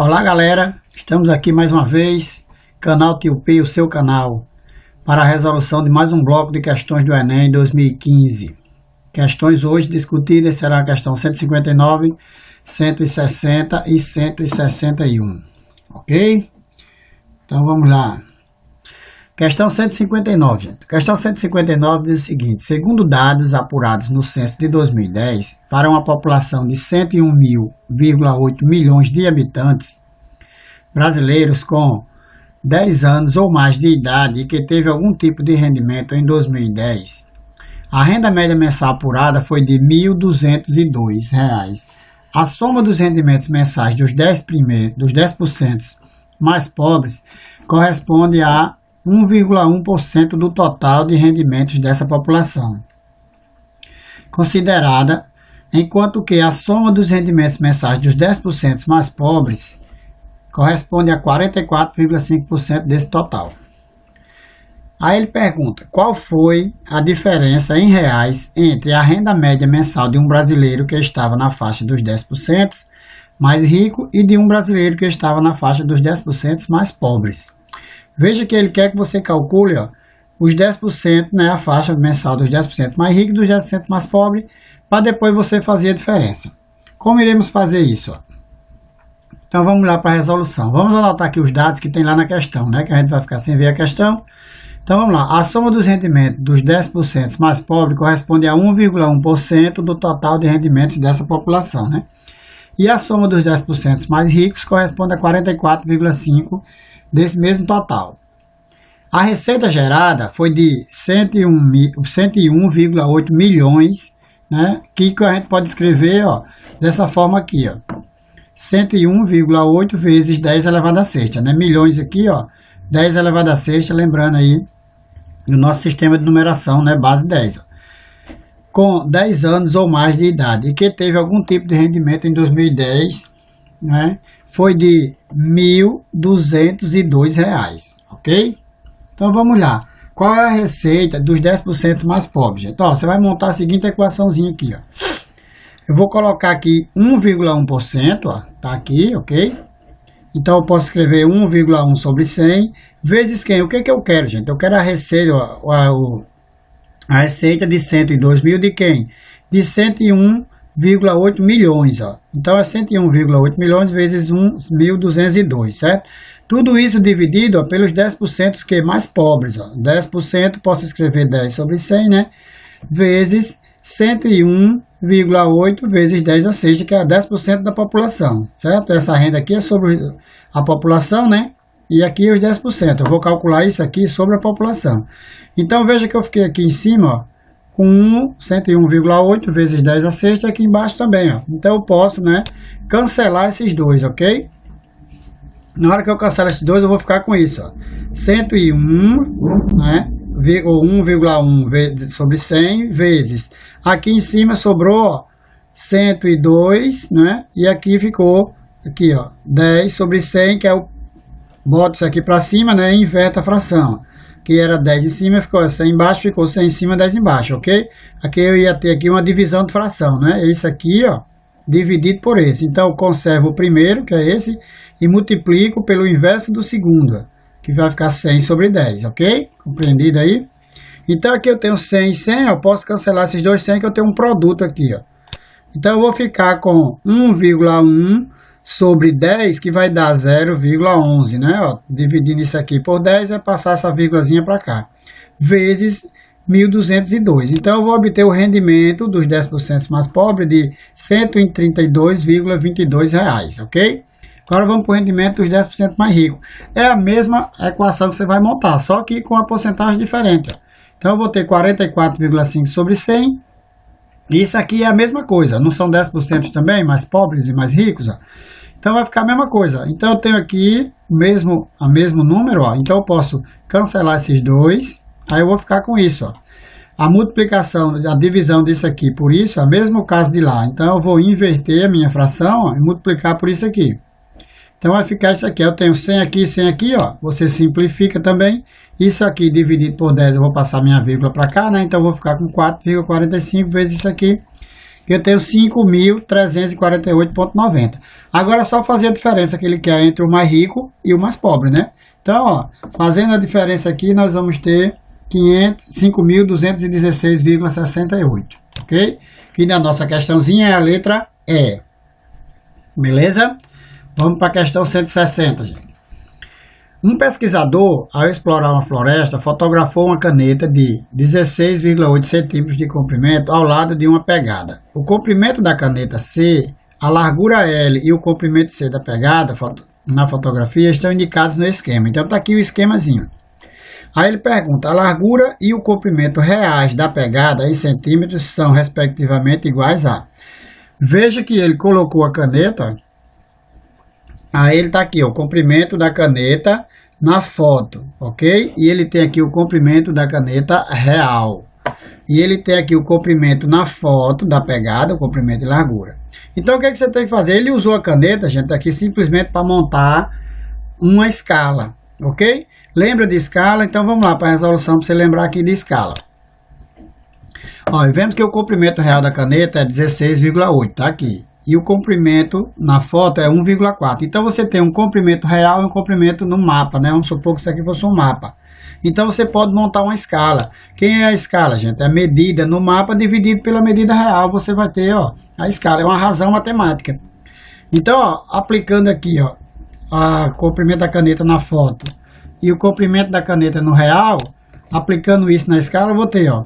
Olá galera, estamos aqui mais uma vez, canal Tio P, o seu canal, para a resolução de mais um bloco de questões do Enem 2015. Questões hoje discutidas será a questão 159, 160 e 161, ok? Então vamos lá. Questão 159, gente. Questão 159 diz o seguinte: segundo dados apurados no censo de 2010, para uma população de 101,8 milhões de habitantes brasileiros com 10 anos ou mais de idade e que teve algum tipo de rendimento em 2010, a renda média mensal apurada foi de R$ 1.202. A soma dos rendimentos mensais dos 10% mais pobres corresponde a 1,1% do total de rendimentos dessa população considerada, enquanto que a soma dos rendimentos mensais dos 10% mais pobres corresponde a 44,5% desse total. Aí ele pergunta, qual foi a diferença em reais entre a renda média mensal de um brasileiro que estava na faixa dos 10% mais rico e de um brasileiro que estava na faixa dos 10% mais pobres. Veja que ele quer que você calcule os 10%, né, a faixa mensal dos 10% mais ricos e dos 10% mais pobres, para depois você fazer a diferença. Como iremos fazer isso? Então vamos lá para a resolução. Vamos anotar aqui os dados que tem lá na questão, né, que a gente vai ficar sem ver a questão. Então vamos lá. A soma dos rendimentos dos 10% mais pobres corresponde a 1,1% do total de rendimentos dessa população, né? E a soma dos 10% mais ricos corresponde a 44,5% desse mesmo total. A receita gerada foi de 101,8 milhões, né? Que a gente pode escrever dessa forma aqui, 101,8 vezes 10 elevado a sexta, né? Milhões aqui, 10 elevado a sexta, lembrando aí do nosso sistema de numeração, né? Base 10, com 10 anos ou mais de idade e que teve algum tipo de rendimento em 2010, né? Foi de R$ 1.202, ok? Então vamos lá. Qual é a receita dos 10% mais pobres, gente? Você vai montar a seguinte equaçãozinha aqui, Eu vou colocar aqui 1,1%, tá aqui, ok? Então eu posso escrever 1,1 sobre 100 vezes quem? O que que eu quero, gente? Eu quero a receita, a receita de 102 mil de quem? De 101,8 milhões, Então é 101,8 milhões vezes 1.202, certo? Tudo isso dividido pelos 10% que é mais pobres, 10%, posso escrever 10 sobre 100, né? Vezes 101,8 vezes 10 a sexta, que é 10% da população, certo? Essa renda aqui é sobre a população, né? E aqui os 10%. Eu vou calcular isso aqui sobre a população. Então veja que eu fiquei aqui em cima, com 101,8 vezes 10 a sexta, aqui embaixo também, Então eu posso, né, cancelar esses dois, ok? Na hora que eu cancelar esses dois, eu vou ficar com isso, 101, né, 1,1 sobre 100 vezes. Aqui em cima sobrou 102, né, e aqui ficou, aqui, 10 sobre 100, que é o... Boto isso aqui para cima, né, e inverto a fração. Que era 10 em cima, ficou 100 embaixo, ficou 100 em cima, 10 embaixo, ok? Aqui eu ia ter aqui uma divisão de fração, né? Esse aqui, dividido por esse. Então, eu conservo o primeiro, que é esse, e multiplico pelo inverso do segundo, que vai ficar 100 sobre 10, ok? Compreendido aí? Então, aqui eu tenho 100 e 100, eu posso cancelar esses dois 100, que eu tenho um produto aqui, Então, eu vou ficar com 1,1 sobre 10, que vai dar 0,11, né? Dividindo isso aqui por 10, é passar essa vírgulazinha para cá, vezes 1.202. Então, eu vou obter o rendimento dos 10% mais pobres de R$ 132,22, ok? Agora, vamos para o rendimento dos 10% mais ricos. É a mesma equação que você vai montar, só que com a porcentagem diferente. Então, eu vou ter 44,5 sobre 100. Isso aqui é a mesma coisa, não são 10% também, mais pobres e mais ricos, Então vai ficar a mesma coisa. Então eu tenho aqui o mesmo número, Então eu posso cancelar esses dois, aí eu vou ficar com isso, A multiplicação, a divisão disso aqui por isso é o mesmo caso de lá. Então eu vou inverter a minha fração, e multiplicar por isso aqui. Então vai ficar isso aqui. Eu tenho 100 aqui, 100 aqui, Você simplifica também. Isso aqui dividido por 10, eu vou passar minha vírgula para cá, né? Então eu vou ficar com 4,45 vezes isso aqui, eu tenho 5.348,90. Agora é só fazer a diferença que ele quer entre o mais rico e o mais pobre, né? Então, ó, fazendo a diferença aqui, nós vamos ter 5.216,68, ok? Que na nossa questãozinha é a letra E. Beleza? Vamos para a questão 160, gente. Um pesquisador, ao explorar uma floresta, fotografou uma caneta de 16,8 centímetros de comprimento ao lado de uma pegada. O comprimento da caneta C, a largura L e o comprimento C da pegada na fotografia estão indicados no esquema. Então está aqui o esquemazinho. Aí ele pergunta, a largura e o comprimento reais da pegada em centímetros são respectivamente iguais a... Veja que ele colocou a caneta... Aí ele está aqui, ó, o comprimento da caneta na foto, ok? E ele tem aqui o comprimento da caneta real. E ele tem aqui o comprimento na foto da pegada, o comprimento e largura. Então o que, é que você tem que fazer? Ele usou a caneta, gente, aqui simplesmente para montar uma escala, ok? Lembra de escala? Então vamos lá para a resolução para você lembrar aqui de escala. Ó, vemos que o comprimento real da caneta é 16,8, tá aqui. E o comprimento na foto é 1,4. Então você tem um comprimento real e um comprimento no mapa, né? Vamos supor que isso aqui fosse um mapa. Então você pode montar uma escala. Quem é a escala, gente? É a medida no mapa dividido pela medida real. Você vai ter, ó, a escala. É uma razão matemática. Então, ó, aplicando aqui, ó, o comprimento da caneta na foto e o comprimento da caneta no real, aplicando isso na escala, eu vou ter, ó,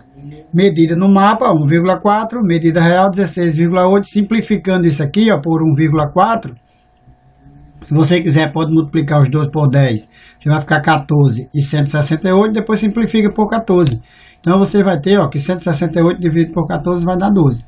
medida no mapa, 1,4, medida real, 16,8, simplificando isso aqui, ó, por 1,4, se você quiser pode multiplicar os dois por 10, você vai ficar 14 e 168, depois simplifica por 14. Então você vai ter, ó, que 168 dividido por 14 vai dar 12.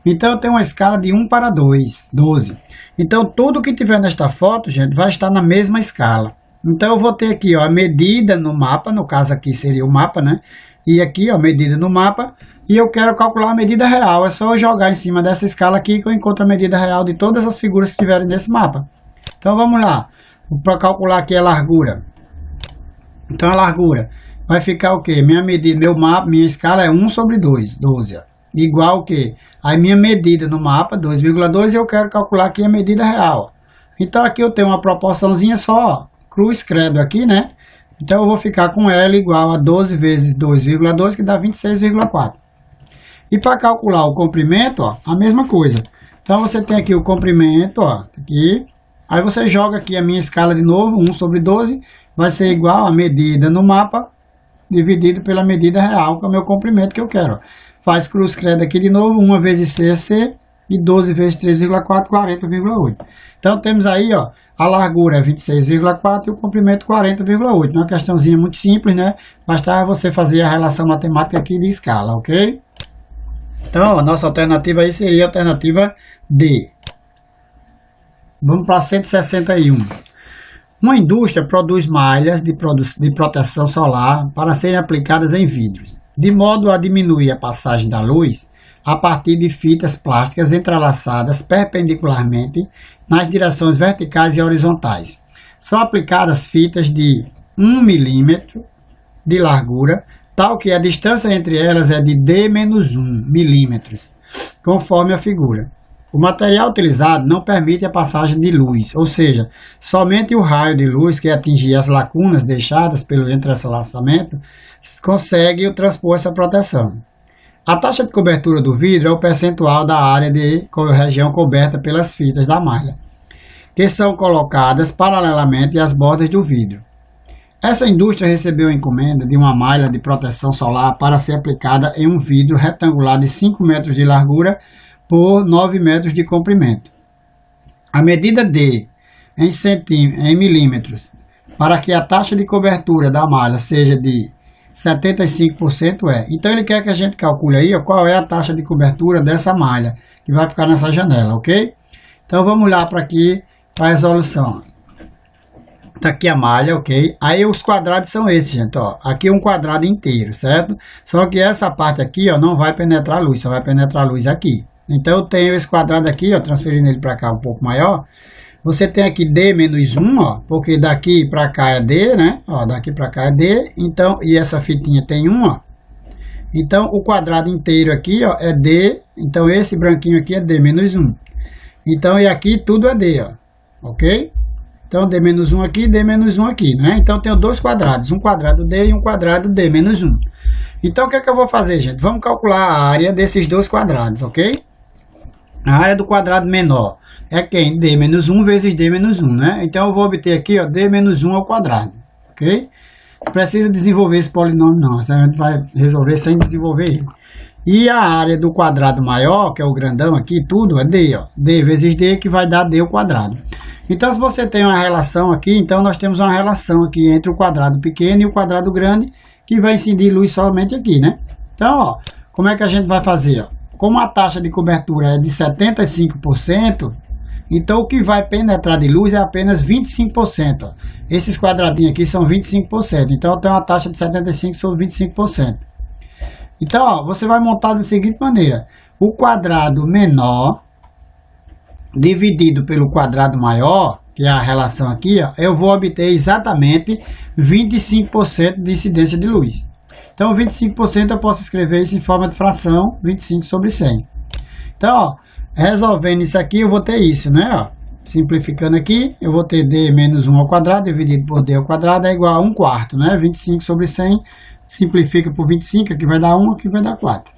Então eu tenho uma escala de 1 para 2, 12. Então tudo que tiver nesta foto, gente, vai estar na mesma escala. Então eu vou ter aqui, ó, a medida no mapa, no caso aqui seria o mapa, né? E aqui, ó, medida no mapa, e eu quero calcular a medida real. É só eu jogar em cima dessa escala aqui que eu encontro a medida real de todas as figuras que estiverem nesse mapa. Então vamos lá, para calcular aqui a largura. Então a largura vai ficar o quê? Minha medida, meu mapa, minha escala é 1 sobre 2, 12, ó. Igual o quê? Aí minha medida no mapa, 2,2, e eu quero calcular aqui a medida real. Então aqui eu tenho uma proporçãozinha só, ó, cruz credo aqui, né? Então eu vou ficar com L igual a 12 vezes 2,2, que dá 26,4. E para calcular o comprimento, ó, a mesma coisa. Então você tem aqui o comprimento, ó, aqui. Aí você joga aqui a minha escala de novo, 1 sobre 12, vai ser igual a medida no mapa, dividido pela medida real, que é o meu comprimento que eu quero. Ó. Faz cruz credo aqui de novo, 1 vezes C é C, e 12 vezes 3,4, 40,8. Então temos aí, ó, a largura é 26,4 e o comprimento 40,8. Uma questãozinha muito simples, né? Bastava você fazer a relação matemática aqui de escala, ok? Então, a nossa alternativa aí seria a alternativa D. Vamos para 161. Uma indústria produz malhas de proteção solar para serem aplicadas em vidros, de modo a diminuir a passagem da luz a partir de fitas plásticas entrelaçadas perpendicularmente nas direções verticais e horizontais. São aplicadas fitas de 1 milímetro de largura, tal que a distância entre elas é de D-1 milímetros, conforme a figura. O material utilizado não permite a passagem de luz, ou seja, somente o raio de luz que atingir as lacunas deixadas pelo entrelaçamento consegue transpor essa proteção. A taxa de cobertura do vidro é o percentual da área de região coberta pelas fitas da malha, que são colocadas paralelamente às bordas do vidro. Essa indústria recebeu a encomenda de uma malha de proteção solar para ser aplicada em um vidro retangular de 5 metros de largura por 9 metros de comprimento. A medida D em milímetros para que a taxa de cobertura da malha seja de 75% é. Então ele quer que a gente calcule aí, ó, qual é a taxa de cobertura dessa malha que vai ficar nessa janela, ok? Então vamos lá para aqui para a resolução. Tá aqui a malha, ok? Aí os quadrados são esses, gente, ó. Aqui um quadrado inteiro, certo? Só que essa parte aqui, ó, não vai penetrar luz, só vai penetrar luz aqui. Então eu tenho esse quadrado aqui, ó, transferindo ele para cá um pouco maior. Você tem aqui D-1, ó, porque daqui para cá é D, né? Ó, daqui para cá é D, então, e essa fitinha tem 1, ó. Então, o quadrado inteiro aqui, ó, é D. Então, esse branquinho aqui é D menos 1. Então, e aqui tudo é D, ó. Ok? Então, D menos 1 aqui, D menos 1 aqui, né? Então, eu tenho dois quadrados. Um quadrado D e um quadrado D menos 1. Então, o que é que eu vou fazer, gente? Vamos calcular a área desses dois quadrados, ok? A área do quadrado menor é quem? D menos 1 vezes D menos 1, né? Então, eu vou obter aqui, ó, D menos 1 ao quadrado, ok? Não precisa desenvolver esse polinômio, não. A gente vai resolver sem desenvolver ele. E a área do quadrado maior, que é o grandão aqui, tudo é D, ó. D vezes D, que vai dar D ao quadrado. Então, se você tem uma relação aqui, então nós temos uma relação aqui entre o quadrado pequeno e o quadrado grande, que vai incidir luz somente aqui, né? Então, ó, como é que a gente vai fazer, ó? Como a taxa de cobertura é de 75%, então o que vai penetrar de luz é apenas 25%. Ó. Esses quadradinhos aqui são 25%. Então, eu tenho uma taxa de 75% sobre 25%. Então, ó, você vai montar da seguinte maneira. O quadrado menor dividido pelo quadrado maior, que é a relação aqui, ó, eu vou obter exatamente 25% de incidência de luz. Então, 25% eu posso escrever isso em forma de fração, 25 sobre 100. Então, ó, resolvendo isso aqui, eu vou ter isso, né? Ó, simplificando aqui, eu vou ter D menos 1 ao quadrado, dividido por D ao quadrado, é igual a 1 quarto, né? 25 sobre 100, simplifica por 25, aqui vai dar 1, aqui vai dar 4.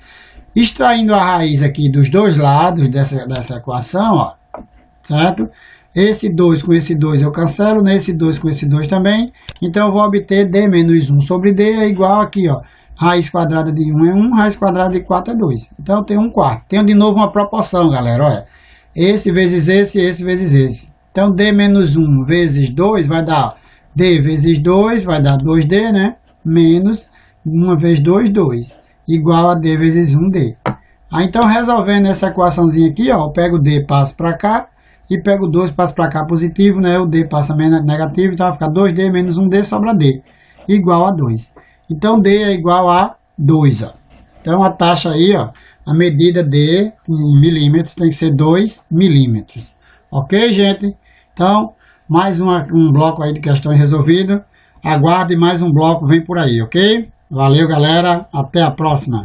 Extraindo a raiz aqui dos dois lados dessa equação, ó, certo? Esse 2 com esse 2 eu cancelo, nesse 2 com esse 2 também. Então, eu vou obter D menos 1 sobre D é igual aqui, ó. Raiz quadrada de 1 é 1, raiz quadrada de 4 é 2. Então, eu tenho 1 quarto. Tenho de novo uma proporção, galera, olha. Esse vezes esse vezes esse. Então, D menos 1 vezes 2 vai dar D vezes 2, vai dar 2D, né? Menos 1 vezes 2, 2. Igual a D vezes 1D. Aí, então, resolvendo essa equaçãozinha aqui, ó, eu pego D, passo para cá. E pego 2, passo para cá positivo, né? O D passa negativo, então vai ficar 2D menos 1D, sobra D. Igual a 2. Então, D é igual a 2, ó. Então, a taxa aí, ó, a medida D em milímetros tem que ser 2 milímetros. Ok, gente? Então, mais um bloco aí de questões resolvido. Aguarde mais um bloco, vem por aí, ok? Valeu, galera. Até a próxima.